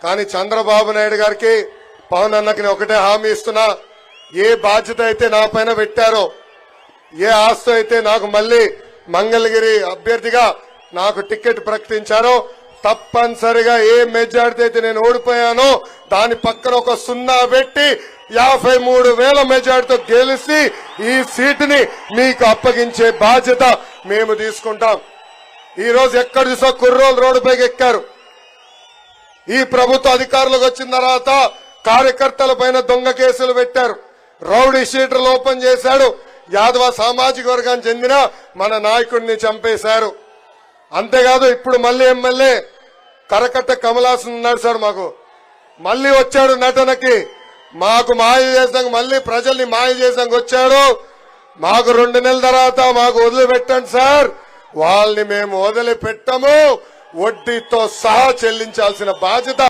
కానీ చంద్రబాబు నాయుడు గారికి పవన్ అన్నకి నేను ఒకటే హామీ ఇస్తున్నా, ఏ బాధ్యత అయితే నా పైన పెట్టారో, ఏ ఆస్తి అయితే నాకు మళ్లీ మంగళగిరి అభ్యర్థిగా నాకు టికెట్ ప్రకటించారో తప్పనిసరిగా ఏ మెజార్టీ అయితే నేను ఓడిపోయానో దాని పక్కన ఒక 0 పెట్టి 53,000 మెజార్టీతో గెలిచి ఈ సీటుని మీకు అప్పగించే బాధ్యత మేము తీసుకుంటాం. ఈ రోజు ఎక్కడ చూసా కుర్రోలు రోడ్డుపైకి ఎక్కారు. ఈ ప్రభుత్వ అధికారులకు వచ్చిన తర్వాత కార్యకర్తల పైన దొంగ కేసులు పెట్టారు, రౌడీ షీటర్లు ఓపెన్ చేశాడు, యాదవ సామాజిక వర్గానికి చెందిన మన నాయకుడిని చంపేశారు. అంతేకాదు ఇప్పుడు మళ్లీ ఎమ్మెల్యే కరకట్ట కమలాసన్ ఉన్నాడు సార్, మాకు మళ్లీ వచ్చాడు నటనకి, మాకు మాయ చేసాక మళ్లీ ప్రజల్ని మాయ చేసాక వచ్చాడు. మాకు 2 నెలల తర్వాత మాకు వదిలిపెట్టండి సార్, వాళ్ళని మేము వదిలిపెట్టము, వడ్డీతో సహా చెల్లించాల్సిన బాధ్యత